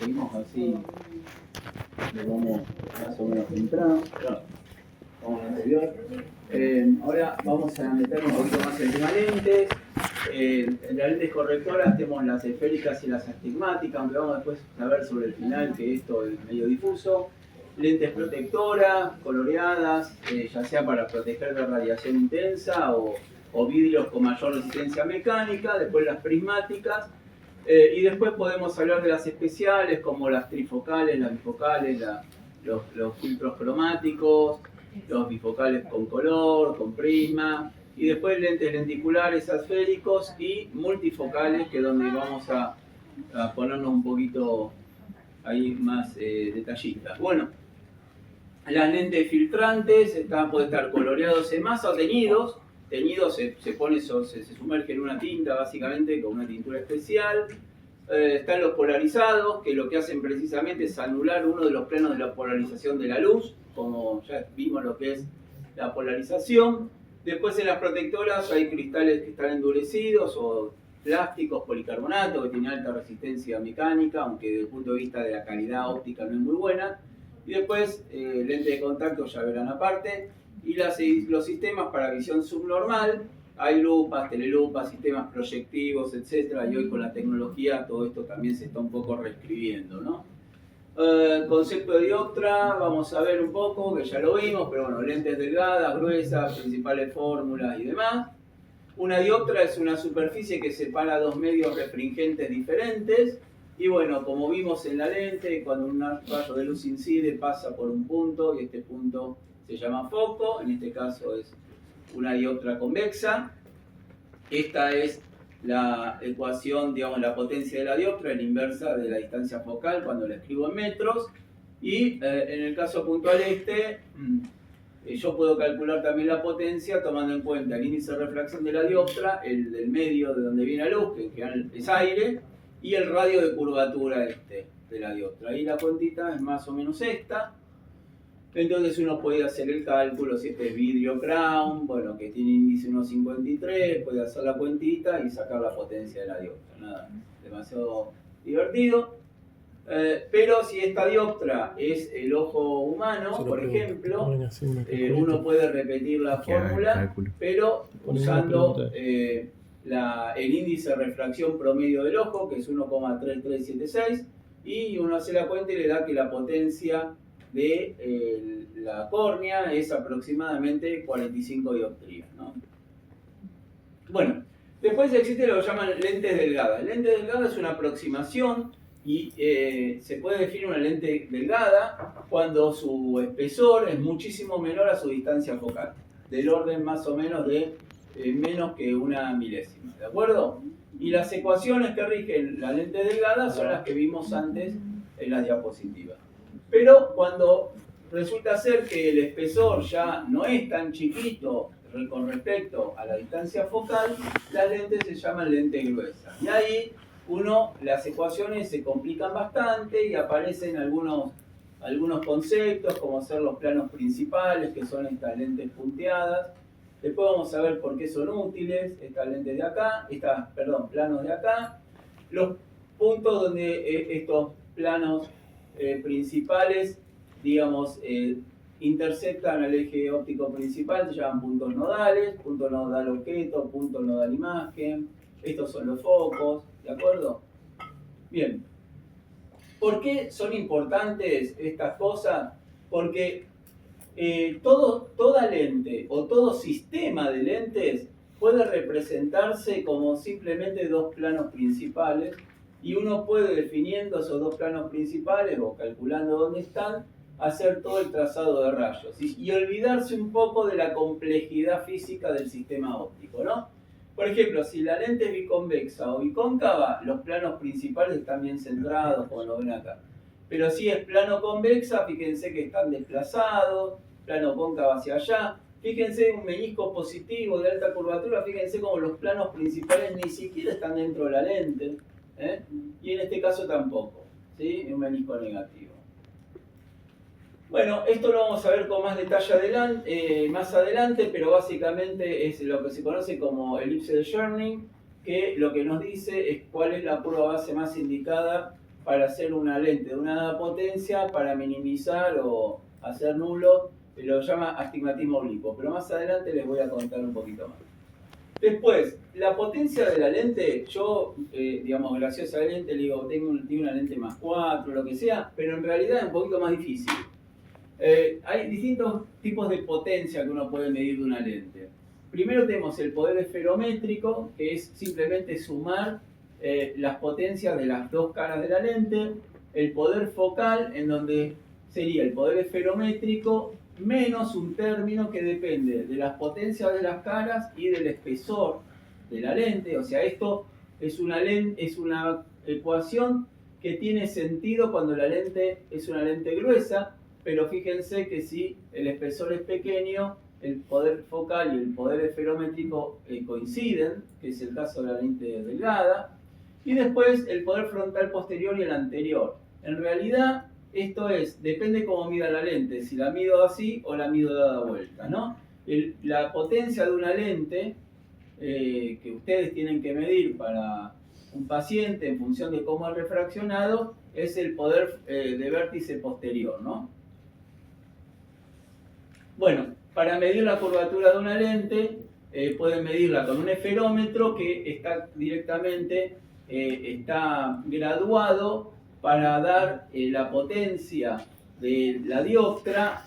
seguimos así, le vamos más o menos temprano, vamos al anterior. Ahora vamos a meternos un poquito más en el tema lentes. En las lentes correctoras tenemos las esféricas y las astigmáticas, aunque vamos después a ver sobre el final que esto es medio difuso. Lentes protectoras, coloreadas, ya sea para proteger de radiación intensa o vidrios con mayor resistencia mecánica. Después las prismáticas. Y después podemos hablar de las especiales como las trifocales, las bifocales, los filtros cromáticos, los bifocales con color, con prisma, y después lentes lenticulares asféricos y multifocales, que es donde vamos a ponernos un poquito ahí más detallistas. Bueno, las lentes filtrantes pueden estar coloreados en masa o teñidos. Teñidos se sumerge en una tinta básicamente con una tintura especial. Están los polarizados, que lo que hacen precisamente es anular uno de los planos de la polarización de la luz, como ya vimos lo que es la polarización. Después en las protectoras hay cristales que están endurecidos o plásticos, policarbonato, que tienen alta resistencia mecánica, aunque desde el punto de vista de la calidad óptica no es muy buena. Y después lentes de contacto, ya verán aparte. Y los sistemas para visión subnormal, hay lupas, telelupas, sistemas proyectivos, etc. Y hoy con la tecnología todo esto también se está un poco reescribiendo, ¿no? Concepto de dioptra, vamos a ver un poco, que ya lo vimos, pero bueno, lentes delgadas, gruesas, principales fórmulas y demás. Una dioptra es una superficie que separa dos medios refringentes diferentes. Y bueno, como vimos en la lente, cuando un rayo de luz incide pasa por un punto y este punto se llama foco, en este caso es una dioptra convexa. Esta es la ecuación, digamos, la potencia de la dioptra, la inversa de la distancia focal cuando la escribo en metros. Y en el caso puntual yo puedo calcular también la potencia tomando en cuenta el índice de refracción de la dioptra, el del medio de donde viene la luz, que en general es aire, y el radio de curvatura de la dioptra. Ahí la cuentita es más o menos esta. Entonces uno puede hacer el cálculo, si este es vidrio crown, bueno, que tiene índice 1,53, puede hacer la cuentita y sacar la potencia de la dioptra. Nada, demasiado divertido. Pero si esta dioptra es el ojo humano, por ejemplo, uno puede repetir la fórmula, pero usando el índice de refracción promedio del ojo, que es 1,3376, y uno hace la cuenta y le da que la potencia de la córnea es aproximadamente 45 dioptrías, ¿no? Bueno, después existe lo que llaman lentes delgadas. Lente delgada es una aproximación y se puede definir una lente delgada cuando su espesor es muchísimo menor a su distancia focal, del orden más o menos de menos que una milésima, ¿de acuerdo? Y las ecuaciones que rigen la lente delgada son las que vimos antes en las diapositivas. Pero cuando resulta ser que el espesor ya no es tan chiquito con respecto a la distancia focal, las lentes se llaman lentes gruesas. Y ahí las ecuaciones se complican bastante y aparecen algunos conceptos, como ser los planos principales, que son estas lentes punteadas. Después vamos a ver por qué son útiles estas lentes de acá, planos de acá. Los puntos donde estos planos principales, digamos, intersectan al eje óptico principal, se llaman puntos nodales, punto nodal objeto, punto nodal imagen. Estos son los focos, ¿de acuerdo? Bien. ¿Por qué son importantes estas cosas? Porque toda lente o todo sistema de lentes puede representarse como simplemente dos planos principales, y uno puede, definiendo esos dos planos principales o calculando dónde están, hacer todo el trazado de rayos y olvidarse un poco de la complejidad física del sistema óptico, ¿no? Por ejemplo, si la lente es biconvexa o bicóncava, los planos principales están bien centrados, como lo ven acá. Pero si es plano convexa, fíjense que están desplazados, plano cóncavo hacia allá. Fíjense, un menisco positivo de alta curvatura, fíjense como los planos principales ni siquiera están dentro de la lente, ¿eh? Y en este caso tampoco, ¿sí? Un menisco negativo. Bueno, esto lo vamos a ver con más detalle más adelante, pero básicamente es lo que se conoce como elipse de Cherny, que lo que nos dice es cuál es la curva base más indicada para hacer una lente de una potencia para minimizar o hacer nulo, lo llama astigmatismo oblicuo, pero más adelante les voy a contar un poquito más. Después, la potencia de la lente, yo, digamos, gracias a la lente, le digo, tengo una lente más 4, lo que sea, pero en realidad es un poquito más difícil. Hay distintos tipos de potencia que uno puede medir de una lente. Primero tenemos el poder esferométrico, que es simplemente sumar las potencias de las dos caras de la lente. El poder focal, en donde sería el poder esferométrico menos un término que depende de las potencias de las caras y del espesor de la lente. O sea, esto es una ecuación que tiene sentido cuando la lente es una lente gruesa, pero fíjense que si el espesor es pequeño, el poder focal y el poder esferométrico coinciden, que es el caso de la lente delgada. Y después el poder frontal posterior y el anterior. En realidad, esto depende cómo mida la lente, si la mido así o la mido dada vuelta, ¿no? La potencia de una lente que ustedes tienen que medir para un paciente en función de cómo es refraccionado es el poder de vértice posterior, ¿no? Bueno, para medir la curvatura de una lente pueden medirla con un esferómetro que está directamente está graduado para dar la potencia de la dioptra,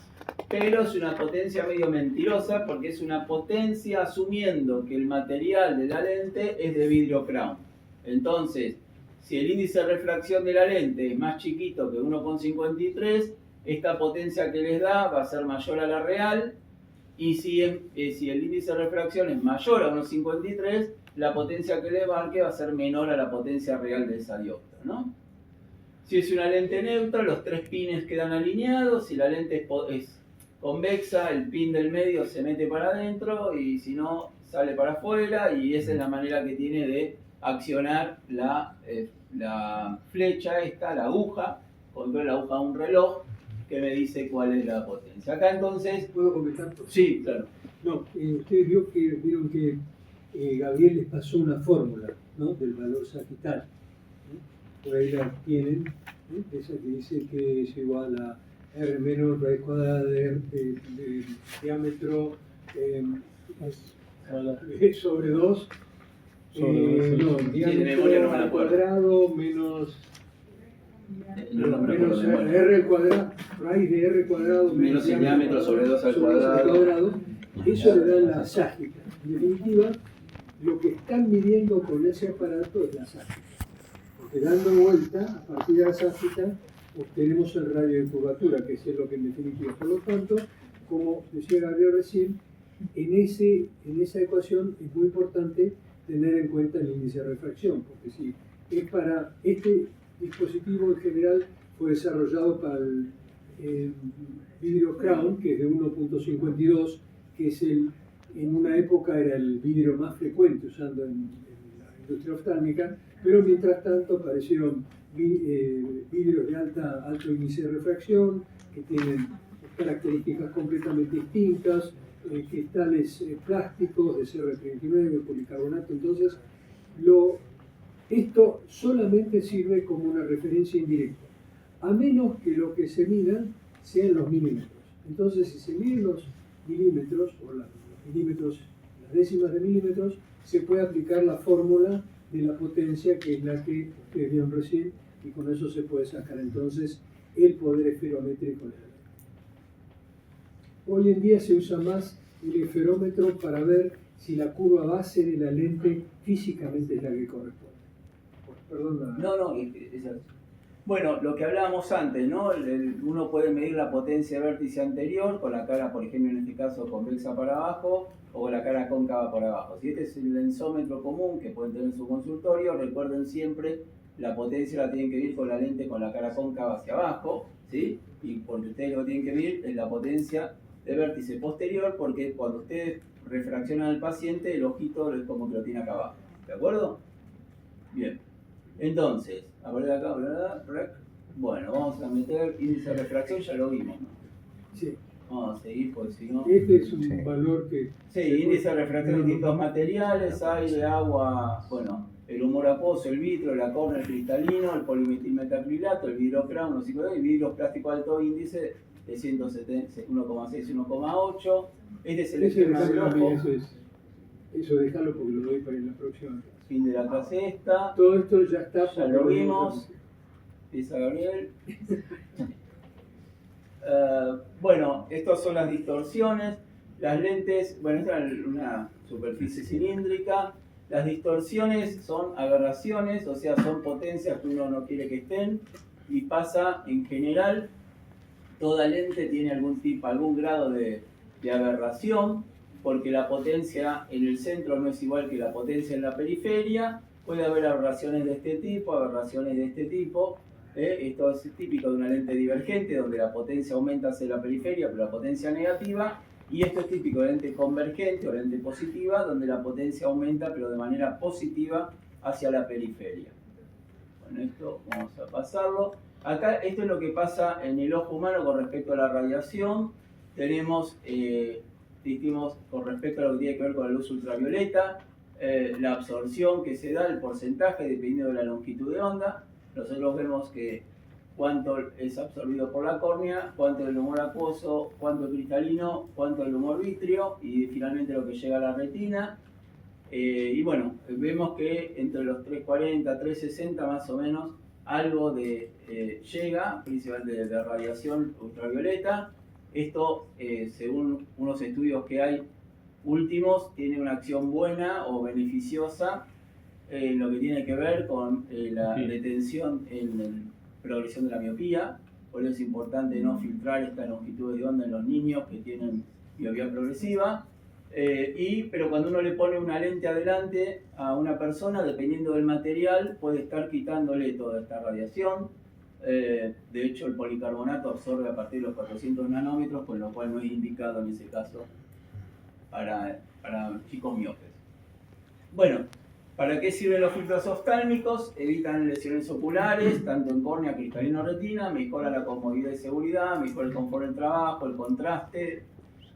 pero es una potencia medio mentirosa porque es una potencia asumiendo que el material de la lente es de vidrio crown. Entonces, si el índice de refracción de la lente es más chiquito que 1,53, esta potencia que les da va a ser mayor a la real, y si el índice de refracción es mayor a 1,53, la potencia que le marque va a ser menor a la potencia real de esa dioptra, ¿no? Si es una lente neutra, los tres pines quedan alineados. Si la lente es convexa, el pin del medio se mete para adentro y si no, sale para afuera, y esa es la manera que tiene de accionar la flecha esta, la aguja, contra la aguja de un reloj, que me dice cuál es la potencia. Acá entonces... ¿Puedo comentar? Sí, claro. No, ustedes vieron que Gabriel les pasó una fórmula, ¿no?, del valor sagital. Por ahí la tienen, esa que dice que es igual a R menos raíz cuadrada de diámetro sobre 2, diámetro al cuadrado menos R al cuadrado, raíz de R cuadrado menos el diámetro sobre 2 al cuadrado. Eso le da la ságica. En definitiva, lo que están midiendo con ese aparato es la ságica. Porque dando vuelta, a partir de la ságica, obtenemos el radio de curvatura, que es lo que en definitiva. Por lo tanto, como decía Gabriel recién, en esa ecuación es muy importante tener en cuenta el índice de refracción, porque si es para este dispositivo en general, fue desarrollado para el vidrio crown, que es de 1,52, que es en una época era el vidrio más frecuente usando en la industria oftálmica, pero mientras tanto aparecieron vidrios de alto índice de refracción, que tienen características completamente distintas, cristales plásticos de CR39, de policarbonato. Entonces, esto solamente sirve como una referencia indirecta, a menos que lo que se mida sean los milímetros. Entonces, si se miden los milímetros, o los milímetros, las décimas de milímetros, se puede aplicar la fórmula de la potencia, que es la que ustedes vieron recién, y con eso se puede sacar entonces el poder esferométrico de la lente. Hoy en día se usa más el esferómetro para ver si la curva base de la lente físicamente es la que corresponde. Perdón. No, bueno, lo que hablábamos antes, ¿no? Uno puede medir la potencia de vértice anterior con la cara, por ejemplo, en este caso convexa para abajo, o la cara cóncava para abajo. Si este es el lensómetro común que pueden tener en su consultorio, recuerden siempre, la potencia la tienen que medir con la lente con la cara cóncava hacia abajo, ¿sí? Y porque ustedes lo tienen que medir es la potencia de vértice posterior, porque cuando ustedes refraccionan al paciente, el ojito es como que lo tiene acá abajo. ¿De acuerdo? Bien. Entonces, a ver de acá, bueno, vamos a meter índice de refracción, ya lo vimos, ¿no? Sí. Vamos a seguir, porque si no... Este es un valor que... Sí, índice de refracción de distintos materiales, aire, agua, bueno, el humor acuoso, el vitrio, la córnea, el cristalino, el polimetilmetacrilato, el vidrio crown, el vidrio plástico alto índice de 1,6, 1,8. Este es el esquema del ojo. Eso dejarlo porque lo doy para la próxima clase. Fin de la clase esta. Todo esto ya está. Ya lo vimos. Empieza Gabriel. Bueno, estas son las distorsiones. Las lentes, bueno, esta es una superficie cilíndrica. Las distorsiones son aberraciones, o sea, son potencias que uno no quiere que estén. Y pasa, en general, toda lente tiene algún grado de aberración, porque la potencia en el centro no es igual que la potencia en la periferia. Puede haber aberraciones de este tipo, aberraciones de este tipo. Esto es típico de una lente divergente, donde la potencia aumenta hacia la periferia, pero la potencia negativa. Y esto es típico de lente convergente o lente positiva, donde la potencia aumenta, pero de manera positiva hacia la periferia. Bueno, esto vamos a pasarlo. Acá esto es lo que pasa en el ojo humano con respecto a la radiación. Tenemos, dijimos, con respecto a lo que tiene que ver con la luz ultravioleta, la absorción que se da, el porcentaje dependiendo de la longitud de onda. Nosotros vemos que cuánto es absorbido por la córnea, cuánto del humor acuoso, cuánto cristalino, cuánto del humor vitrio y finalmente lo que llega a la retina. Y bueno, vemos que entre los 340, 360 más o menos algo llega, principalmente de radiación ultravioleta. Esto, según unos estudios que hay últimos, tiene una acción buena o beneficiosa en lo que tiene que ver con la detención en la progresión de la miopía. Por eso es importante no filtrar esta longitud de onda en los niños que tienen miopía progresiva. Pero cuando uno le pone una lente adelante a una persona, dependiendo del material, puede estar quitándole toda esta radiación. De hecho, el policarbonato absorbe a partir de los 400 nanómetros, con lo cual no es indicado en ese caso para chicos miopes. Bueno, ¿para qué sirven los filtros oftálmicos? Evitan lesiones oculares, tanto en córnea, cristalino, retina, mejora la comodidad y seguridad, mejora el confort del trabajo, el contraste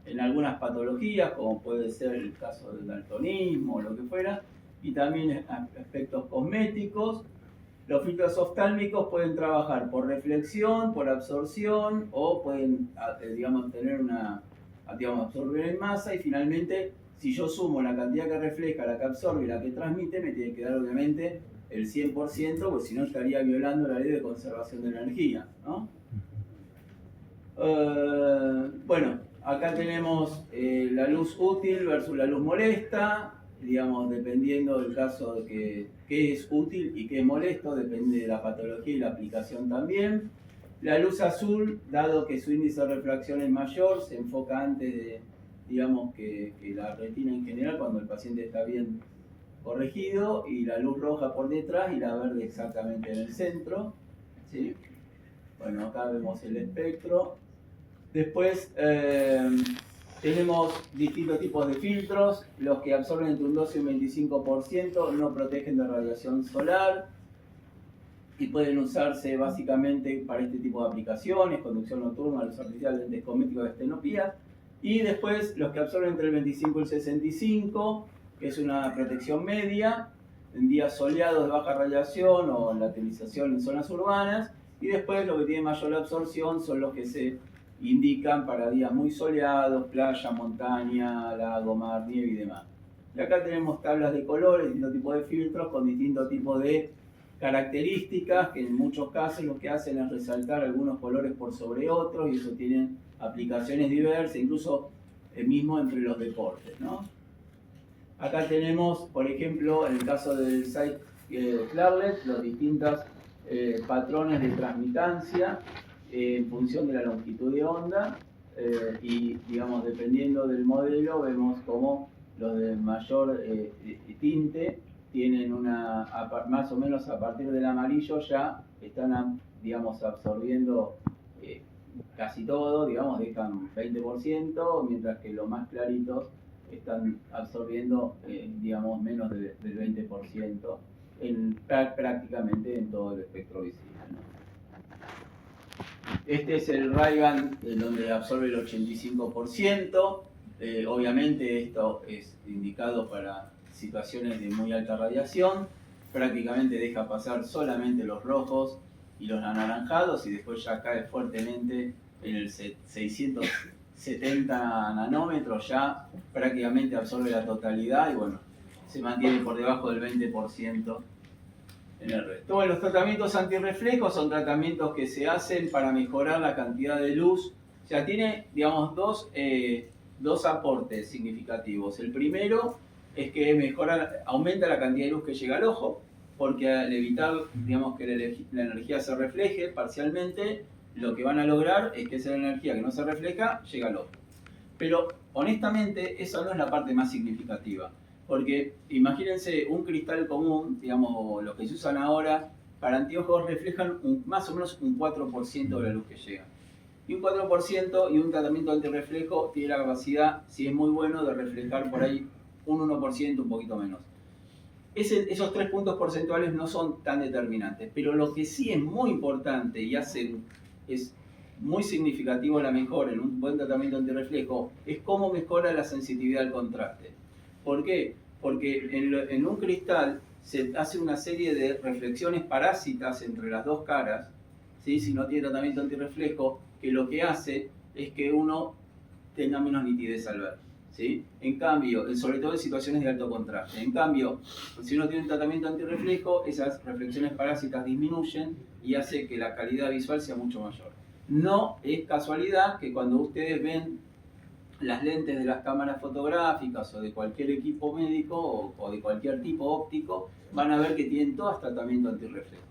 en algunas patologías, como puede ser el caso del daltonismo o lo que fuera, y también aspectos cosméticos. Los filtros oftálmicos pueden trabajar por reflexión, por absorción, o pueden, tener absorber en masa, y finalmente, si yo sumo la cantidad que refleja, la que absorbe y la que transmite, me tiene que dar obviamente el 100%, porque si no estaría violando la ley de conservación de energía, ¿no? Bueno, acá tenemos la luz útil versus la luz molesta, digamos, dependiendo del caso de qué es útil y qué es molesto, depende de la patología y la aplicación también. La luz azul, dado que su índice de refracción es mayor, se enfoca antes de, digamos, que la retina en general, cuando el paciente está bien corregido, y la luz roja por detrás y la verde exactamente en el centro, ¿sí? Bueno, acá vemos el espectro. Después tenemos distintos tipos de filtros. Los que absorben entre un 12 y un 25% no protegen de radiación solar y pueden usarse básicamente para este tipo de aplicaciones: conducción nocturna, luz artificial, lentes cosméticos, estenopías. Y después los que absorben entre el 25 y el 65, que es una protección media en días soleados de baja radiación o en la utilización en zonas urbanas. Y después lo que tiene mayor absorción son los que se indican para días muy soleados, playa, montaña, lago, mar, nieve y demás. Y acá tenemos tablas de colores, distintos tipos de filtros con distintos tipos de características, que en muchos casos lo que hacen es resaltar algunos colores por sobre otros, y eso tiene aplicaciones diversas, incluso mismo entre los deportes, ¿no? Acá tenemos, por ejemplo, en el caso del Zeiss Clarlet, los distintos patrones de transmitancia en función de la longitud de onda, y, digamos, dependiendo del modelo, vemos como los de mayor tinte tienen más o menos a partir del amarillo ya están, digamos, absorbiendo casi todo, digamos, dejan 20%, mientras que los más claritos están absorbiendo, digamos, menos del 20% prácticamente en todo el espectro visible, ¿no? Este es el Ray-Ban, donde absorbe el 85%. Obviamente esto es indicado para situaciones de muy alta radiación. prácticamente deja pasar solamente los rojos y los anaranjados y después ya cae fuertemente en el 670 nanómetros, ya prácticamente absorbe la totalidad y bueno, se mantiene por debajo del 20% en el resto. Bueno, los tratamientos antirreflejos son tratamientos que se hacen para mejorar la cantidad de luz. O sea, tiene, digamos, dos aportes significativos. El primero es que aumenta la cantidad de luz que llega al ojo, porque al evitar, digamos, que la energía se refleje parcialmente, lo que van a lograr es que esa energía que no se refleja llega al ojo. Pero honestamente, esa no es la parte más significativa. Porque imagínense un cristal común, digamos, los que se usan ahora, para anteojos reflejan más o menos un 4% de la luz que llega. Y un 4% y un tratamiento antirreflejo tiene la capacidad, si es muy bueno, de reflejar por ahí un 1%, un poquito menos. Esos 3 puntos porcentuales no son tan determinantes, pero lo que sí es muy importante y es muy significativo la mejora en un buen tratamiento antirreflejo es cómo mejora la sensibilidad al contraste. ¿Por qué? Porque en un cristal se hace una serie de reflexiones parásitas entre las dos caras, ¿sí? Si no tiene tratamiento antirreflejo, que lo que hace es que uno tenga menos nitidez al ver, ¿sí? En cambio, sobre todo en situaciones de alto contraste. En cambio, si uno tiene un tratamiento antirreflejo, esas reflexiones parásitas disminuyen y hace que la calidad visual sea mucho mayor. No es casualidad que cuando ustedes ven las lentes de las cámaras fotográficas o de cualquier equipo médico o de cualquier tipo óptico, van a ver que tienen todas tratamiento antirreflejo.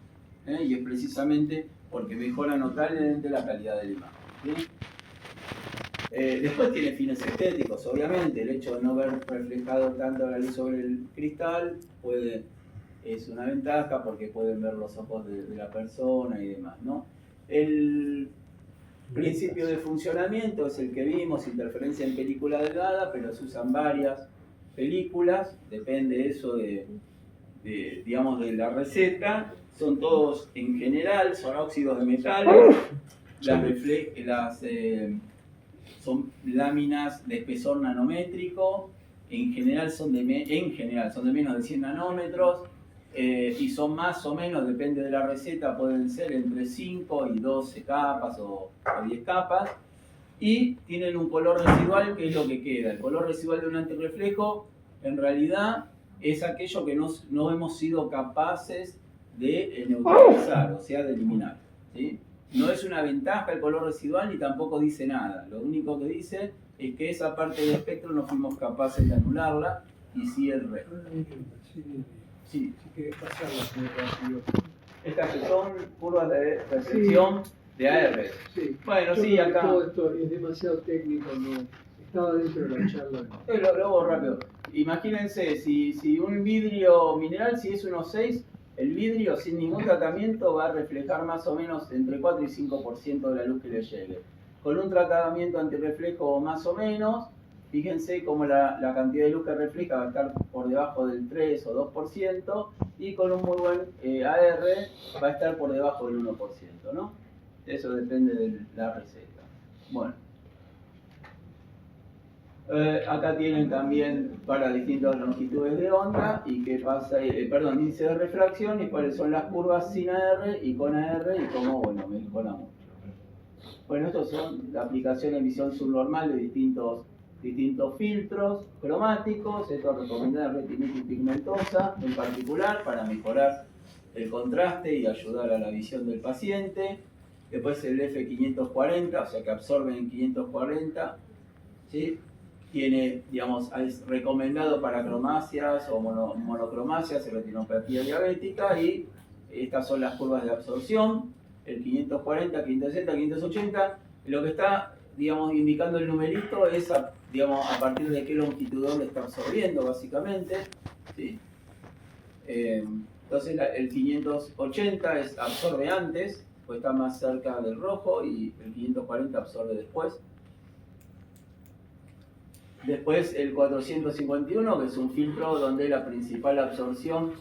Y es precisamente porque mejora notablemente la calidad de la imagen, ¿sí? Después tiene fines estéticos, obviamente. El hecho de no ver reflejado tanto la luz sobre el cristal es una ventaja porque pueden ver los ojos de la persona y demás, ¿no? El principio de funcionamiento es el que vimos, interferencia en película delgada, pero se usan varias películas, depende eso digamos, de la receta. Son todos, en general, son óxidos de metal, son láminas de espesor nanométrico, en general son de menos de 100 nanómetros, y son más o menos, depende de la receta, pueden ser entre 5 y 12 capas o 10 capas, y tienen un color residual que es lo que queda. El color residual de un antirreflejo en realidad es aquello que no hemos sido capaces de neutralizar, o sea, de eliminar, ¿sí? No es una ventaja el color residual ni tampoco dice nada. Lo único que dice es que esa parte del espectro no fuimos capaces de anularla y sí el resto. Sí. Si querés pasarlas muy rápido. Estas que son curvas de recepción de AR. Sí. Bueno, Yo sí, creo que acá. todo esto es demasiado técnico, no estaba dentro de la charla. Lo hago rápido. Imagínense, si un vidrio mineral, si es 1.6, el vidrio sin ningún tratamiento va a reflejar más o menos entre 4 y 5% de la luz que le llegue. Con un tratamiento antirreflejo más o menos, fíjense cómo la cantidad de luz que refleja va a estar por debajo del 3 o 2%, y con un muy buen AR va a estar por debajo del 1%, ¿no? Eso depende de la receta. Bueno. Acá tienen también para distintas longitudes de onda y qué pasa, índice de refracción y cuáles son las curvas sin AR y con AR y cómo, bueno, mejora mucho. Bueno, estos son la aplicación de emisión subnormal de distintos filtros cromáticos. Esto recomienda retinitis pigmentosa en particular para mejorar el contraste y ayudar a la visión del paciente. Después el F540, o sea que absorbe en 540, ¿sí? Tiene, digamos, es recomendado para cromáceas o monocromáceas y retinopatía diabética, y estas son las curvas de absorción, el 540, 560, 580. Lo que está, digamos, indicando el numerito es, digamos, a partir de qué longitud de onda está absorbiendo, básicamente, ¿sí? Entonces el 580 absorbe antes, pues está más cerca del rojo, y el 540 absorbe después. Después el 451, que es un filtro donde la principal absorción,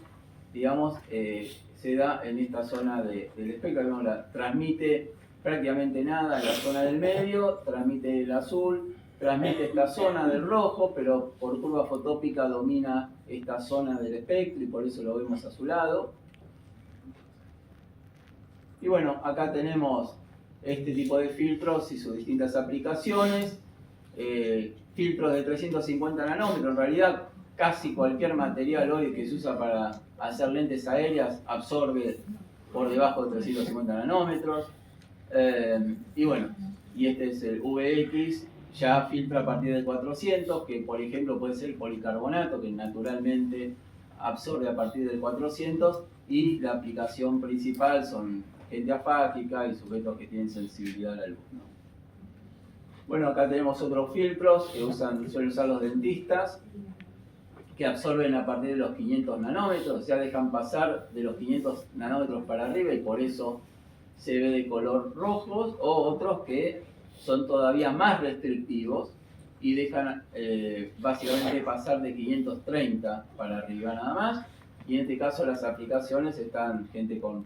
digamos, se da en esta zona del espectro. Digamos, transmite prácticamente nada en la zona del medio, transmite el azul, transmite esta zona del rojo, pero por curva fotópica domina esta zona del espectro y por eso lo vemos azulado. Y bueno, acá tenemos este tipo de filtros y sus distintas aplicaciones. Filtros de 350 nanómetros, en realidad casi cualquier material hoy que se usa para hacer lentes aéreas absorbe por debajo de 350 nanómetros. Y bueno, y este es el VX, ya filtra a partir de 400, que por ejemplo puede ser policarbonato, que naturalmente absorbe a partir del 400, y la aplicación principal son gente afágica y sujetos que tienen sensibilidad a la luz, ¿no? Bueno, acá tenemos otros filtros que suelen usar los dentistas, que absorben a partir de los 500 nanómetros, o sea, dejan pasar de los 500 nanómetros para arriba y por eso se ve de color rojo, o otros que son todavía más restrictivos y dejan básicamente pasar de 530 para arriba nada más, y en este caso las aplicaciones están gente con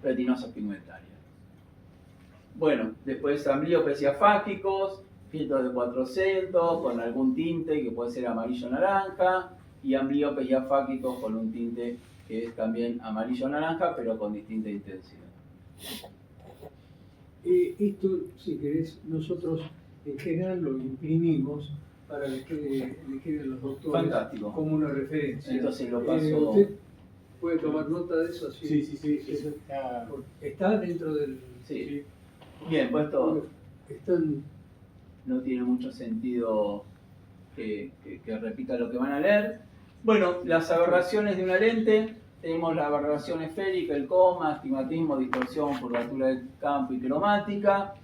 retinosis pigmentaria. Bueno, después ambliopes y afágicos, filtros de 400 con algún tinte que puede ser amarillo-naranja, y ambliopes y afágicos con un tinte que es también amarillo-naranja pero con distinta intensidad. Esto, si querés, nosotros en general lo imprimimos para que le queden a los doctores. Fantástico. Como una referencia. Entonces lo paso. ¿Usted puede tomar nota de eso? Sí, eso está... ¿Está dentro del...? Sí. Bien, pues esto Están... no tiene mucho sentido que repita lo que van a leer. Bueno, las aberraciones de una lente. Tenemos la aberración esférica, el coma, astigmatismo, distorsión, curvatura del campo y cromática.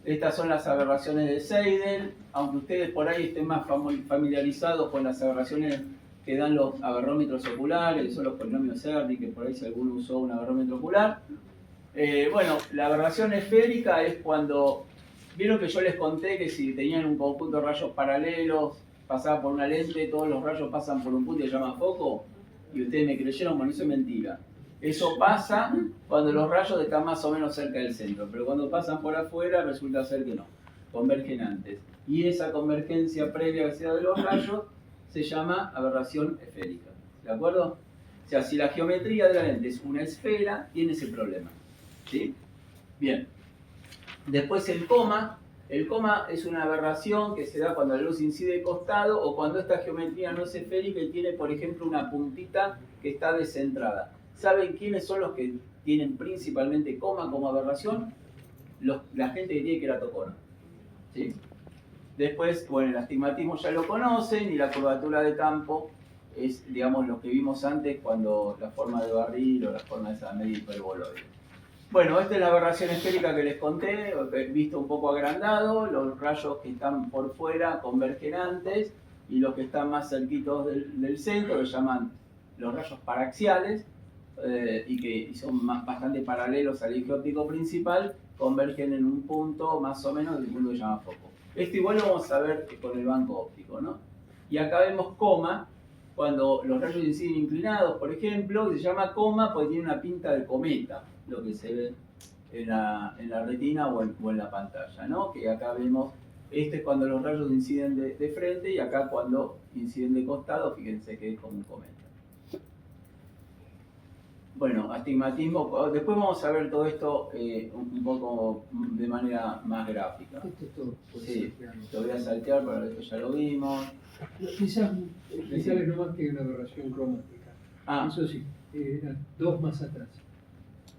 Estas son las aberraciones de Seidel. Aunque ustedes por ahí estén más familiarizados con las aberraciones que dan los aberrómetros oculares, son los polinomios Serri, que por ahí si alguno usó un aberrómetro ocular. Bueno, la aberración esférica es cuando... Vieron que yo les conté que si tenían un conjunto de rayos paralelos, pasaba por una lente, todos los rayos pasan por un punto y se llama foco. Y ustedes me creyeron, bueno, eso es mentira. Eso pasa cuando los rayos están más o menos cerca del centro, pero cuando pasan por afuera resulta ser que no, convergen antes. Y esa convergencia previa que sea de los rayos se llama aberración esférica. ¿De acuerdo? O sea, si la geometría de la lente es una esfera, tiene ese problema. ¿Sí? Bien. Después el coma. El coma es una aberración que se da cuando la luz incide de costado o cuando esta geometría no es esférica y tiene, por ejemplo, una puntita que está descentrada. ¿Saben quiénes son los que tienen principalmente coma como aberración? La gente que tiene queratocono. ¿Sí? Después, bueno, el astigmatismo ya lo conocen y la curvatura de campo es, digamos, lo que vimos antes cuando la forma de barril o la forma de esa media hiperboloide. Bueno, esta es la aberración esférica que les conté, visto un poco agrandado. Los rayos que están por fuera convergen antes y los que están más cerquitos del centro, que llaman los rayos paraxiales, y que son bastante paralelos al eje óptico principal, convergen en un punto más o menos del punto que se llama foco. Esto igual lo vamos a ver con el banco óptico, ¿no? Y acá vemos coma, cuando los rayos inciden inclinados, por ejemplo, se llama coma porque tiene una pinta de cometa, lo que se ve en la retina o en la pantalla, ¿no? Que acá vemos, este es cuando los rayos inciden de frente y acá cuando inciden de costado, fíjense que es como un cometa. Bueno, astigmatismo, después vamos a ver todo esto un poco de manera más gráfica. Esto es todo. Sí, lo voy a saltear para esto ya lo vimos. Quizás explicarles nomás que hay una aberración cromática. Eso sí, eran dos más atrás.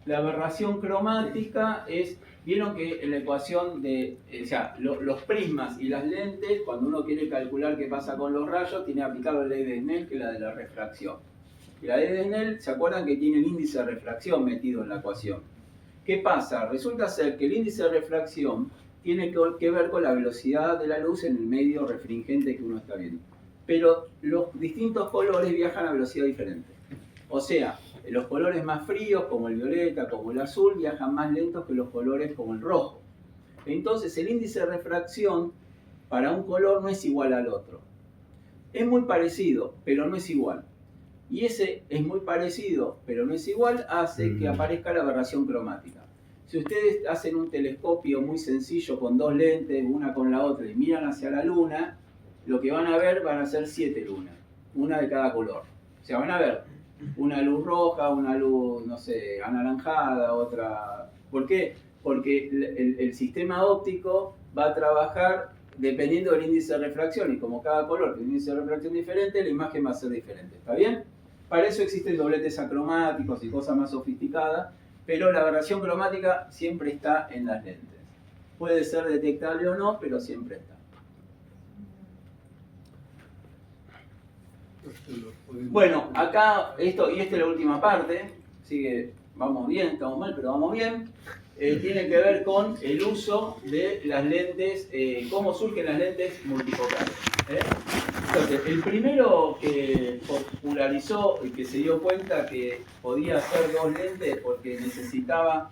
La aberración cromática es, vieron que en la ecuación de, o sea, los prismas y las lentes, cuando uno quiere calcular qué pasa con los rayos, tiene que aplicar la ley de Snell, que es la de la refracción. Y la ley de Snell, ¿se acuerdan que tiene el índice de refracción metido en la ecuación? ¿Qué pasa? Resulta ser que el índice de refracción tiene que ver con la velocidad de la luz en el medio refringente que uno está viendo. Pero los distintos colores viajan a velocidad diferente. O sea, los colores más fríos, como el violeta, como el azul, viajan más lentos que los colores como el rojo. Entonces, el índice de refracción para un color no es igual al otro. Es muy parecido, pero no es igual. Y ese es muy parecido, pero no es igual, hace que aparezca la aberración cromática. Si ustedes hacen un telescopio muy sencillo con dos lentes, una con la otra, y miran hacia la luna, lo que van a ver van a ser 7 lunas. una de cada color. O sea, van a ver una luz roja, una luz, no sé, anaranjada, otra... ¿Por qué? Porque el sistema óptico va a trabajar dependiendo del índice de refracción, y como cada color tiene un índice de refracción diferente, la imagen va a ser diferente. ¿Está bien? Para eso existen dobletes acromáticos y cosas más sofisticadas, pero la aberración cromática siempre está en las lentes. Puede ser detectable o no, pero siempre está. Bueno, acá, esta es la última parte, así que vamos bien, estamos mal, pero vamos bien. Tiene que ver con el uso de las lentes, cómo surgen las lentes multifocales. Entonces, el primero que popularizó y que se dio cuenta que podía hacer dos lentes porque necesitaba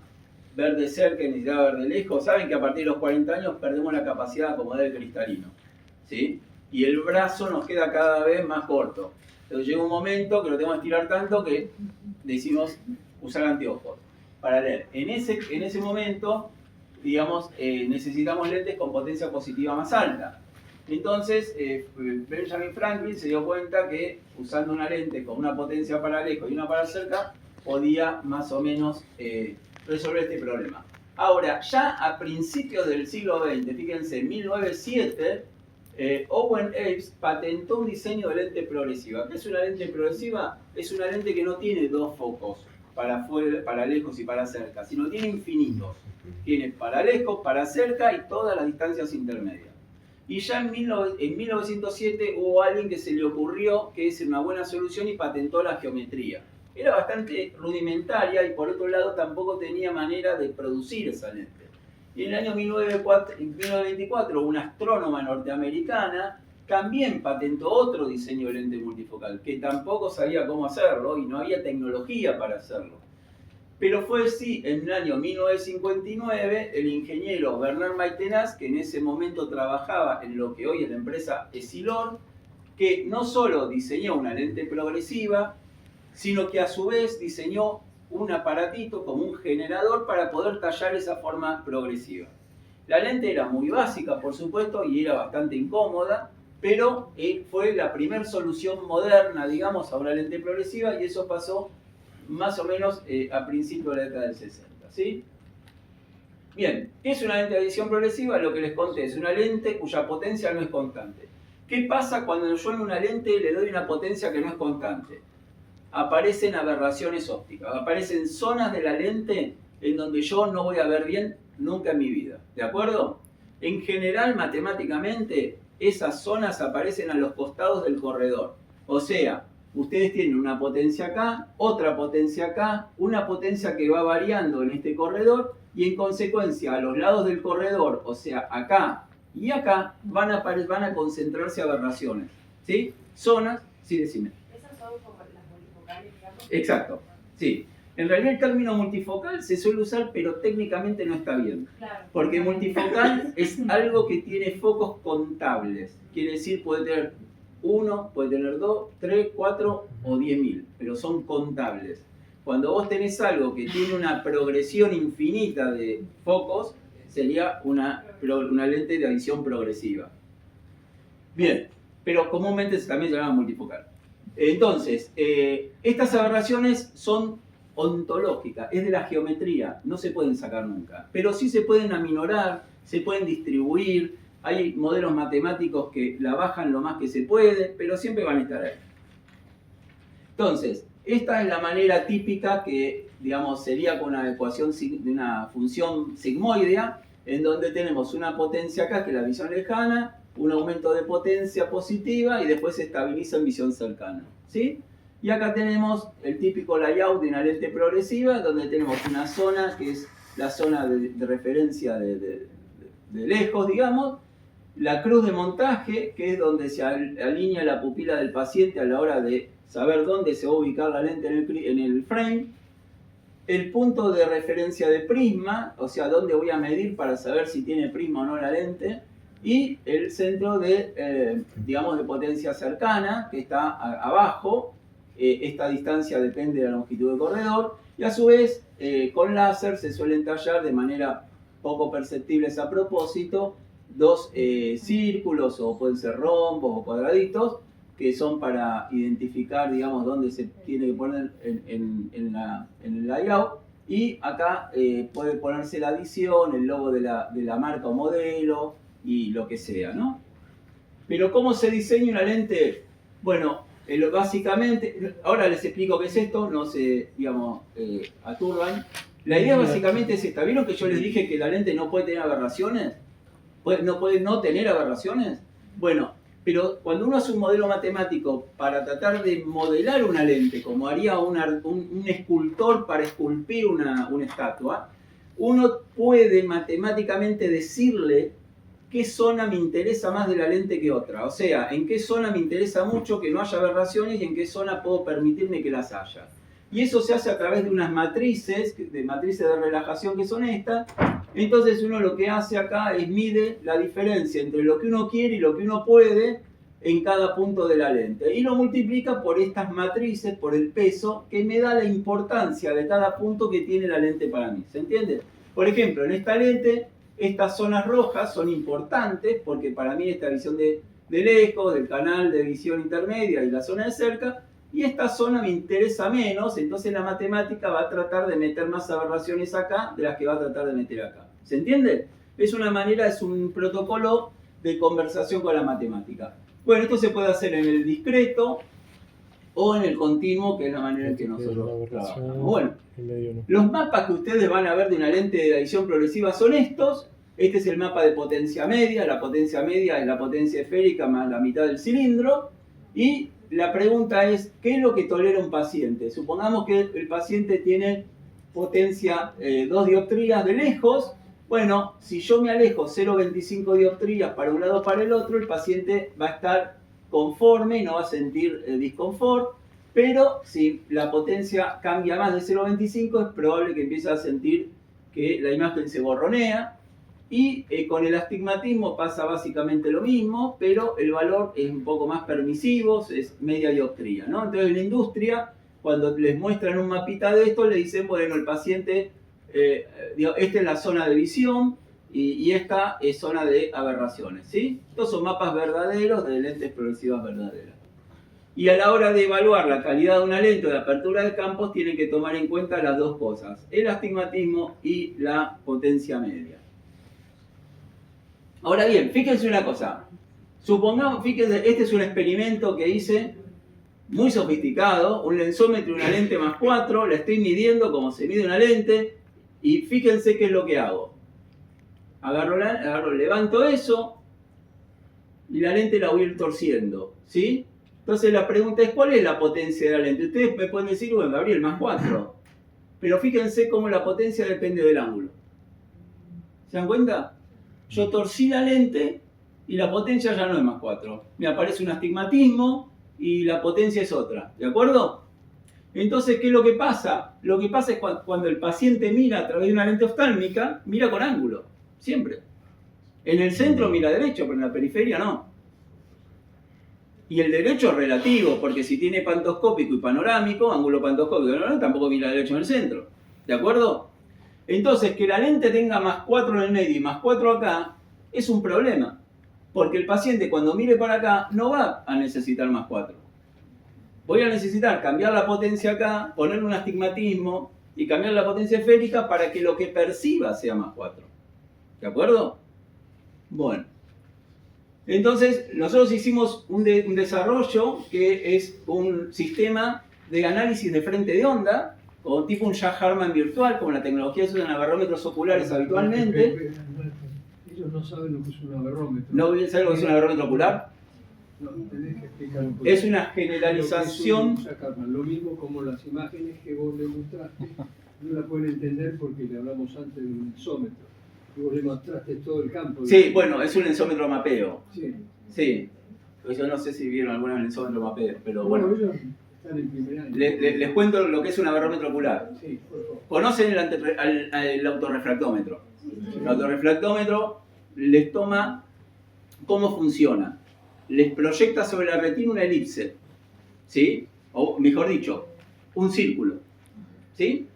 ver de cerca y necesitaba ver de lejos, saben que a partir de los 40 años perdemos la capacidad de acomodar el cristalino, ¿sí? Y el brazo nos queda cada vez más corto. Entonces llega un momento que lo tenemos que estirar tanto que decimos usar anteojos para leer. En ese momento, digamos, necesitamos lentes con potencia positiva más alta. Entonces, Benjamin Franklin se dio cuenta que usando una lente con una potencia para lejos y una para cerca, podía más o menos resolver este problema. Ahora, ya a principios del siglo XX, fíjense, en 1907, Owen Aves patentó un diseño de lente progresiva. ¿Qué es una lente progresiva? Es una lente que no tiene dos focos, para lejos y para cerca, sino tiene infinitos. Tiene para lejos, para cerca y todas las distancias intermedias. Y ya en 1907 hubo alguien que se le ocurrió que es una buena solución y patentó la geometría. Era bastante rudimentaria y por otro lado tampoco tenía manera de producir esa lente. Y en el año 1924 una astrónoma norteamericana también patentó otro diseño de lente multifocal, que tampoco sabía cómo hacerlo y no había tecnología para hacerlo. Pero fue sí, en el año 1959, el ingeniero Bernard Maitenaz, que en ese momento trabajaba en lo que hoy es la empresa Essilor, que no solo diseñó una lente progresiva, sino que a su vez diseñó un aparatito como un generador para poder tallar esa forma progresiva. La lente era muy básica, por supuesto, y era bastante incómoda, pero fue la primera solución moderna, digamos, a una lente progresiva, y eso pasó más o menos a principios de la década del 60, ¿sí? Bien, ¿qué es una lente de adición progresiva? Lo que les conté, es una lente cuya potencia no es constante. ¿Qué pasa cuando yo en una lente le doy una potencia que no es constante? Aparecen aberraciones ópticas, aparecen zonas de la lente en donde yo no voy a ver bien nunca en mi vida, ¿de acuerdo? En general, matemáticamente, esas zonas aparecen a los costados del corredor, o sea, ustedes tienen una potencia acá, otra potencia acá, una potencia que va variando en este corredor y en consecuencia a los lados del corredor, o sea, acá y acá, van a concentrarse aberraciones, ¿sí? Zonas, sí, decime. ¿Esas son como las multifocales, digamos? Exacto, sí. En realidad el término multifocal se suele usar, pero técnicamente no está bien. Claro. Porque multifocal es algo que tiene focos contables. Quiere decir, puede tener 1, puede tener 2, 3, 4 o 10.000, pero son contables. Cuando vos tenés algo que tiene una progresión infinita de focos, sería una lente de adición progresiva. Bien, pero comúnmente también se llama multifocal. Entonces, estas aberraciones son ontológicas, es de la geometría, no se pueden sacar nunca, pero sí se pueden aminorar, se pueden distribuir. Hay modelos matemáticos que la bajan lo más que se puede, pero siempre van a estar ahí. Entonces, esta es la manera típica que, digamos, sería con una ecuación de una función sigmoidea, en donde tenemos una potencia acá, que es la visión lejana, un aumento de potencia positiva y después se estabiliza en visión cercana, ¿sí? Y acá tenemos el típico layout de una lente progresiva, donde tenemos una zona que es la zona de referencia de lejos, digamos, la cruz de montaje, que es donde se alinea la pupila del paciente a la hora de saber dónde se va a ubicar la lente en el frame, el punto de referencia de prisma, o sea, dónde voy a medir para saber si tiene prisma o no la lente, y el centro digamos, de potencia cercana, que está abajo. Esta distancia depende de la longitud del corredor, y a su vez, con láser se suelen tallar de manera poco perceptibles a propósito, dos círculos, o pueden ser rombos o cuadraditos, que son para identificar, digamos, dónde se tiene que poner en el layout. Y acá puede ponerse la adición, el logo de la marca o modelo y lo que sea, ¿no? Pero ¿cómo se diseña una lente? Bueno, básicamente, ahora les explico qué es esto, no se, digamos, aturban. La idea básicamente es esta. ¿Vieron que yo les dije que la lente no puede tener aberraciones? ¿No puede no tener aberraciones? Bueno, pero cuando uno hace un modelo matemático para tratar de modelar una lente, como haría un escultor para esculpir una estatua, uno puede matemáticamente decirle qué zona me interesa más de la lente que otra. O sea, en qué zona me interesa mucho que no haya aberraciones y en qué zona puedo permitirme que las haya. Y eso se hace a través de unas matrices de relajación que son estas. Entonces uno lo que hace acá es mide la diferencia entre lo que uno quiere y lo que uno puede en cada punto de la lente. Y lo multiplica por estas matrices, por el peso, que me da la importancia de cada punto que tiene la lente para mí. ¿Se entiende? Por ejemplo, en esta lente, estas zonas rojas son importantes porque para mí esta visión de lejos, del canal de visión intermedia y la zona de cerca, y esta zona me interesa menos, entonces la matemática va a tratar de meter más aberraciones acá de las que va a tratar de meter acá. ¿Se entiende? Es una manera, es un protocolo de conversación con la matemática. Bueno, esto se puede hacer en el discreto o en el continuo, que es la manera en que nosotros trabajamos. Bueno, los mapas que ustedes van a ver de una lente de adición progresiva son estos. Este es el mapa de potencia media. La potencia media es la potencia esférica más la mitad del cilindro. Y la pregunta es, ¿qué es lo que tolera un paciente? Supongamos que el paciente tiene potencia 2 dioptrías de lejos. Bueno, si yo me alejo 0,25 dioptrías para un lado o para el otro, el paciente va a estar conforme y no va a sentir disconfort. Pero si la potencia cambia más de 0,25, es probable que empiece a sentir que la imagen se borronea. Y con el astigmatismo pasa básicamente lo mismo, pero el valor es un poco más permisivo, es media dioptría, ¿no? Entonces en la industria, cuando les muestran un mapita de esto, le dicen, bueno, el paciente, esta es la zona de visión y esta es zona de aberraciones, ¿sí? Estos son mapas verdaderos de lentes progresivas verdaderas. Y a la hora de evaluar la calidad de una lente o de apertura de campos, tienen que tomar en cuenta las dos cosas, el astigmatismo y la potencia media. Ahora bien, fíjense una cosa. Supongamos, fíjense, este es un experimento que hice muy sofisticado, un lensómetro y una lente más 4, la estoy midiendo como se mide una lente, y fíjense qué es lo que hago. Levanto eso, y la lente la voy a ir torciendo, ¿sí? Entonces la pregunta es, ¿cuál es la potencia de la lente? Ustedes me pueden decir, bueno, Gabriel, más 4. Pero fíjense cómo la potencia depende del ángulo. ¿Se dan cuenta? Yo torcí la lente y la potencia ya no es más 4. Me aparece un astigmatismo y la potencia es otra. ¿De acuerdo? Entonces, ¿qué es lo que pasa? Lo que pasa es cuando el paciente mira a través de una lente oftálmica, mira con ángulo. Siempre. En el centro mira derecho, pero en la periferia no. Y el derecho es relativo, porque si tiene pantoscópico y panorámico, ángulo pantoscópico y panorámico, tampoco mira derecho en el centro. ¿De acuerdo? Entonces, que la lente tenga más 4 en el medio y más 4 acá, es un problema. Porque el paciente cuando mire para acá, no va a necesitar más 4. Voy a necesitar cambiar la potencia acá, poner un astigmatismo y cambiar la potencia esférica para que lo que perciba sea más 4. ¿De acuerdo? Bueno. Entonces, nosotros hicimos un desarrollo que es un sistema de análisis de frente de onda, o tipo un Jack Harman virtual, como la tecnología se usa en aberrómetros oculares habitualmente. Ellos no saben lo que es un aberrómetro. ¿No saben lo que es un aberrómetro ocular? No, tenés que explicar un poco. Es una generalización. Lo mismo como las imágenes que vos le mostraste, no la pueden entender porque le hablamos antes de un lensómetro. Y vos le mostraste todo el campo. Sí, bueno, es un lensómetro mapeo. Sí. Sí. Yo no sé si vieron alguna vez lensómetro mapeo, pero bueno. Ellos están en primer año. Les cuento lo que es un aberrómetro ocular. Sí, por favor. ¿Conocen el autorrefractómetro? El autorrefractómetro les toma cómo funciona. Les proyecta sobre la retina una elipse, ¿sí? O mejor dicho, un círculo, ¿sí?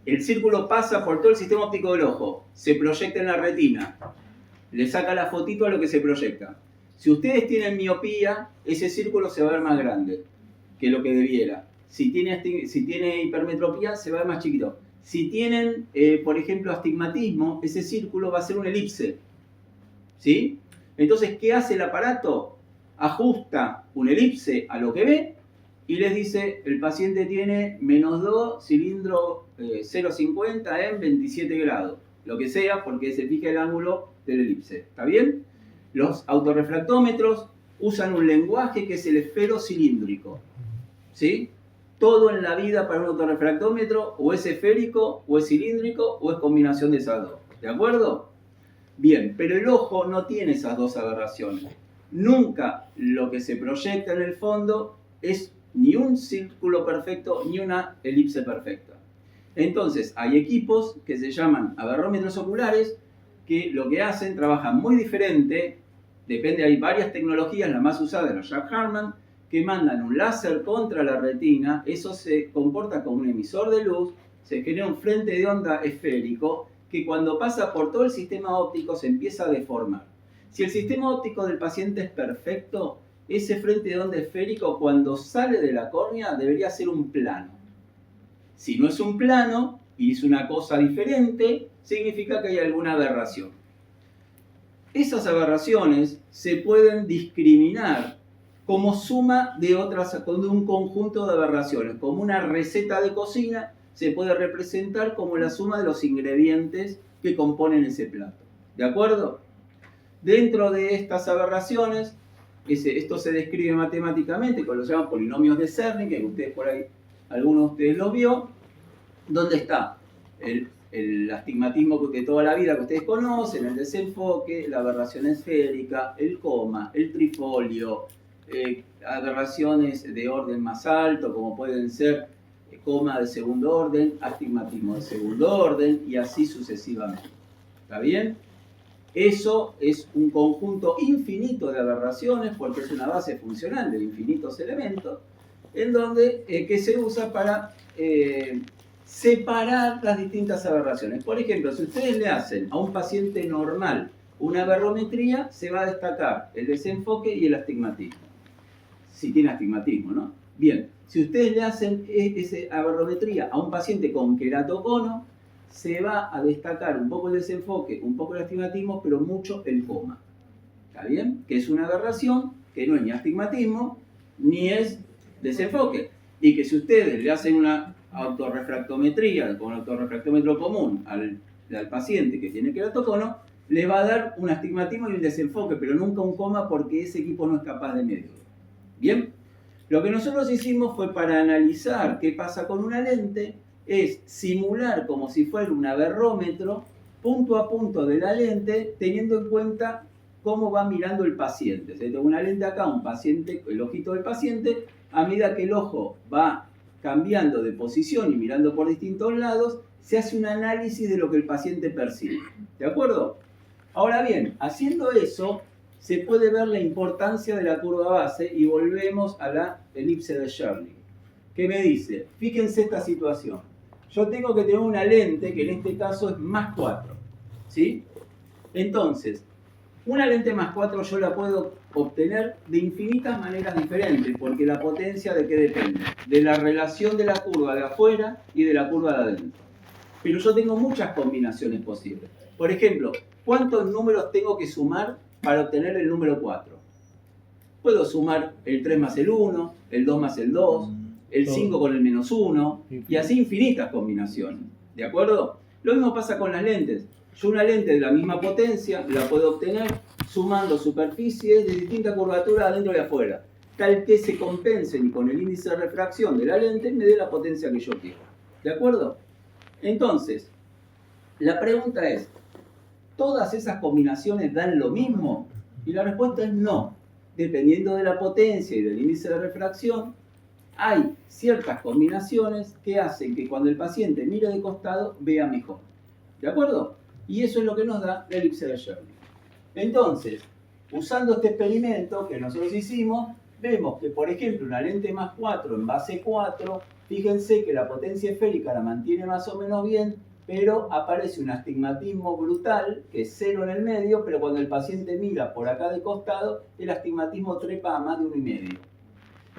El círculo pasa por todo el sistema óptico del ojo, se proyecta en la retina, le saca la fotito a lo que se proyecta. Si ustedes tienen miopía, ese círculo se va a ver más grande que lo que debiera. Si tiene hipermetropía, se va a ver más chiquito. Si tienen, por ejemplo, astigmatismo, ese círculo va a ser una elipse. ¿Sí? Entonces, ¿qué hace el aparato? Ajusta una elipse a lo que ve y les dice, el paciente tiene -2, cilindro 0,50 en 27 grados. Lo que sea, porque se fija el ángulo de la elipse. ¿Está bien? Los autorrefractómetros usan un lenguaje que es el esferocilíndrico. ¿Sí? Todo en la vida para un autorrefractómetro o es esférico, o es cilíndrico, o es combinación de esas dos. ¿De acuerdo? Bien, pero el ojo no tiene esas dos aberraciones. Nunca lo que se proyecta en el fondo es ni un círculo perfecto ni una elipse perfecta. Entonces, hay equipos que se llaman aberrómetros oculares que lo que hacen, trabajan muy diferente, depende, hay varias tecnologías, la más usada es la Jack Harman, que mandan un láser contra la retina, eso se comporta como un emisor de luz, se genera un frente de onda esférico que cuando pasa por todo el sistema óptico se empieza a deformar. Si el sistema óptico del paciente es perfecto, ese frente de onda esférico cuando sale de la córnea debería ser un plano. Si no es un plano y es una cosa diferente, significa que hay alguna aberración. Esas aberraciones se pueden discriminar como suma de un conjunto de aberraciones. Como una receta de cocina se puede representar como la suma de los ingredientes que componen ese plato. ¿De acuerdo? Dentro de estas aberraciones, esto se describe matemáticamente con lo que se llaman polinomios de Cerny, que ustedes por ahí, algunos de ustedes los vio, donde está el astigmatismo de toda la vida que ustedes conocen, el desenfoque, la aberración esférica, el coma, el trifolio, aberraciones de orden más alto, como pueden ser coma de segundo orden, astigmatismo de segundo orden, y así sucesivamente. ¿Está bien? Eso es un conjunto infinito de aberraciones, porque es una base funcional de infinitos elementos, en donde, que se usa para separar las distintas aberraciones. Por ejemplo, si ustedes le hacen a un paciente normal una aberrometría, se va a destacar el desenfoque y el astigmatismo. Si tiene astigmatismo, ¿no? Bien, si ustedes le hacen esa aberrometría a un paciente con queratocono, se va a destacar un poco el desenfoque, un poco el astigmatismo, pero mucho el coma. ¿Está bien? Que es una aberración que no es ni astigmatismo, ni es desenfoque. Y que si ustedes le hacen una autorrefractometría con un autorrefractómetro común al paciente que tiene queratocono, le va a dar un astigmatismo y un desenfoque, pero nunca un coma porque ese equipo no es capaz de medirlo. ¿Bien? Lo que nosotros hicimos fue para analizar qué pasa con una lente, es simular como si fuera un aberrómetro punto a punto de la lente, teniendo en cuenta cómo va mirando el paciente. Se tengo una lente acá, un paciente, el ojito del paciente, a medida que el ojo va cambiando de posición y mirando por distintos lados, se hace un análisis de lo que el paciente percibe. ¿De acuerdo? Ahora bien, haciendo eso, se puede ver la importancia de la curva base y volvemos a la elipse de Sherling. ¿Qué me dice? Fíjense esta situación. Yo tengo que tener una lente que en este caso es +4. ¿Sí? Entonces, una lente +4 yo la puedo obtener de infinitas maneras diferentes, porque la potencia ¿de qué depende? De la relación de la curva de afuera y de la curva de adentro. Pero yo tengo muchas combinaciones posibles. Por ejemplo, ¿cuántos números tengo que sumar para obtener el número 4? Puedo sumar el 3 más el 1, el 2 más el 2, el 5 con el -1, y así infinitas combinaciones. ¿De acuerdo? Lo mismo pasa con las lentes. Yo una lente de la misma potencia la puedo obtener sumando superficies de distinta curvatura adentro y afuera, tal que se compensen y con el índice de refracción de la lente me dé la potencia que yo quiero. ¿De acuerdo? Entonces, la pregunta es, ¿todas esas combinaciones dan lo mismo? Y la respuesta es no. Dependiendo de la potencia y del índice de refracción, hay ciertas combinaciones que hacen que cuando el paciente mire de costado vea mejor. ¿De acuerdo? Y eso es lo que nos da la elipse de Sherling. Entonces, usando este experimento que nosotros hicimos, vemos que, por ejemplo, una lente +4 en base 4, fíjense que la potencia esférica la mantiene más o menos bien, pero aparece un astigmatismo brutal, que es 0 en el medio, pero cuando el paciente mira por acá de costado, el astigmatismo trepa a más de 1,5.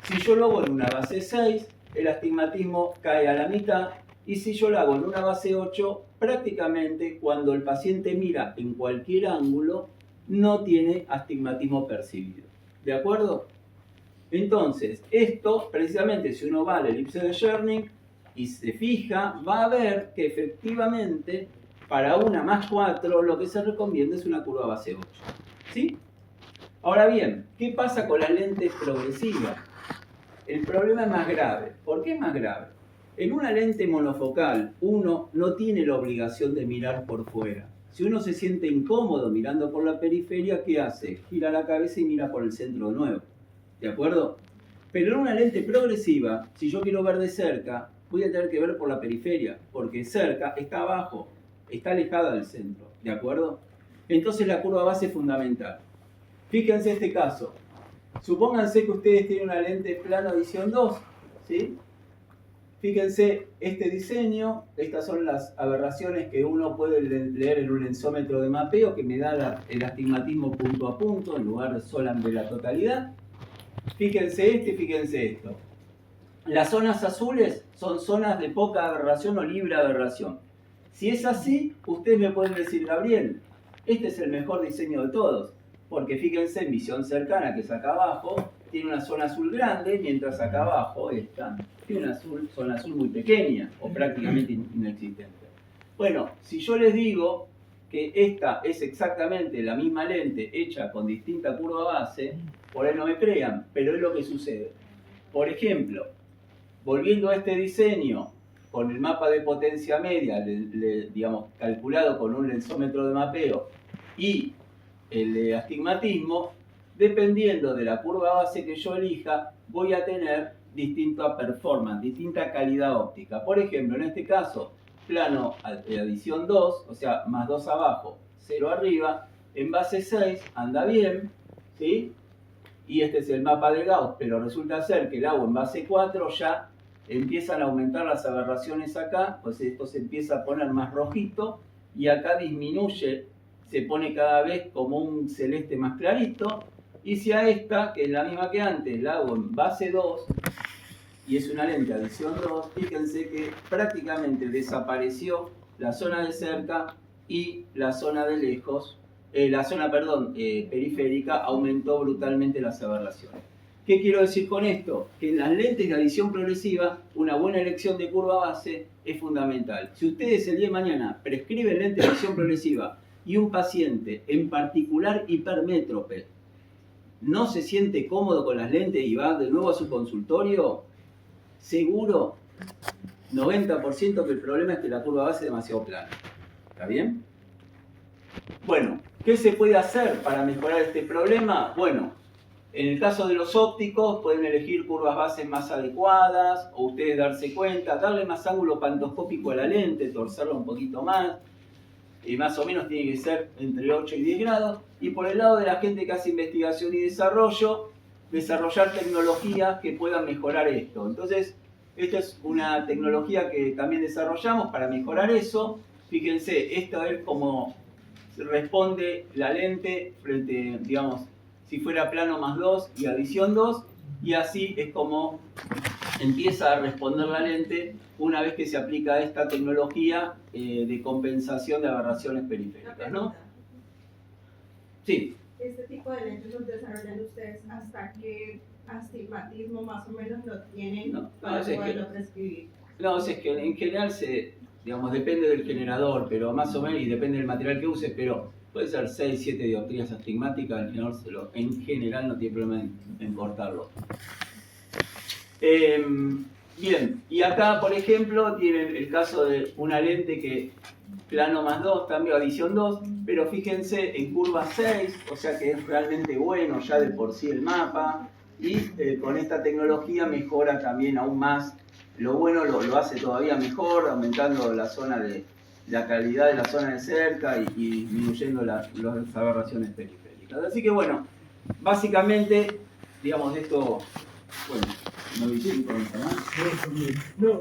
Si yo lo hago en una base 6, el astigmatismo cae a la mitad, y si yo lo hago en una base 8, prácticamente cuando el paciente mira en cualquier ángulo, no tiene astigmatismo percibido. ¿De acuerdo? Entonces, esto, precisamente, si uno va a la elipse de Cherning y se fija, va a ver que efectivamente, para una más 4, lo que se recomienda es una curva base 8. ¿Sí? Ahora bien, ¿qué pasa con las lentes progresivas? El problema es más grave. ¿Por qué es más grave? En una lente monofocal, uno no tiene la obligación de mirar por fuera. Si uno se siente incómodo mirando por la periferia, ¿qué hace? Gira la cabeza y mira por el centro de nuevo. ¿De acuerdo? Pero en una lente progresiva, si yo quiero ver de cerca, voy a tener que ver por la periferia, porque cerca está abajo, está alejada del centro. ¿De acuerdo? Entonces la curva base es fundamental. Fíjense este caso. Supónganse que ustedes tienen una lente plano edición 2, ¿sí? Fíjense este diseño, estas son las aberraciones que uno puede leer en un lensómetro de mapeo que me da el astigmatismo punto a punto en lugar de la totalidad. Fíjense fíjense esto. Las zonas azules son zonas de poca aberración o libre aberración. Si es así, ustedes me pueden decir, Gabriel, este es el mejor diseño de todos, porque fíjense en visión cercana, que es acá abajo, tiene una zona azul grande, mientras acá abajo, esta, tiene una zona azul muy pequeña, o prácticamente inexistente. Bueno, si yo les digo que esta es exactamente la misma lente hecha con distinta curva base, por ahí no me crean, pero es lo que sucede. Por ejemplo, volviendo a este diseño, con el mapa de potencia media, digamos, calculado con un lensómetro de mapeo, y el de astigmatismo, dependiendo de la curva base que yo elija, voy a tener distinta performance, distinta calidad óptica. Por ejemplo, en este caso, plano adición 2, o sea, más 2 abajo, 0 arriba, en base 6 anda bien, ¿sí? Y este es el mapa de Gauss, pero resulta ser que el agua en base 4 ya empiezan a aumentar las aberraciones acá, pues esto se empieza a poner más rojito, y acá disminuye, se pone cada vez como un celeste más clarito, y si a esta, que es la misma que antes, la hago en base 2, y es una lente adición 2, fíjense que prácticamente desapareció la zona de cerca y la zona de lejos, periférica aumentó brutalmente las aberraciones. ¿Qué quiero decir con esto? Que en las lentes de adición progresiva, una buena elección de curva base es fundamental. Si ustedes el día de mañana prescriben lentes de adición progresiva y un paciente, en particular hipermétrope, no se siente cómodo con las lentes y va de nuevo a su consultorio, seguro, 90% que el problema es que la curva base es demasiado plana. ¿Está bien? Bueno, ¿qué se puede hacer para mejorar este problema? Bueno, en el caso de los ópticos pueden elegir curvas bases más adecuadas, o ustedes darse cuenta, darle más ángulo pantoscópico a la lente, torcerla un poquito más, y más o menos tiene que ser entre 8 y 10 grados. Y por el lado de la gente que hace investigación y desarrollo, desarrollar tecnologías que puedan mejorar esto. Entonces, esta es una tecnología que también desarrollamos para mejorar eso. Fíjense, esto es como responde la lente frente, digamos, si fuera plano más 2 y adición 2, y así es como empieza a responder la lente una vez que se aplica esta tecnología de compensación de aberraciones periféricas, ¿no? Sí. Este tipo de lentes los desarrollan ustedes hasta qué astigmatismo más o menos lo tienen para poderlo prescribir. No, es que en general depende del generador, pero más o menos, y depende del material que uses, pero puede ser 6, 7 dioptrías astigmáticas, en general no tiene problema en cortarlo. Bien, y acá, por ejemplo, tienen el caso de una lente que plano más 2, también adición 2, pero fíjense en curva 6, o sea que es realmente bueno ya de por sí el mapa, y con esta tecnología mejora también aún más. Lo bueno lo hace todavía mejor, aumentando la calidad de la zona de cerca y disminuyendo las aberraciones periféricas. Así que bueno, básicamente, digamos, esto, bueno, no vi 5 minutos más. No,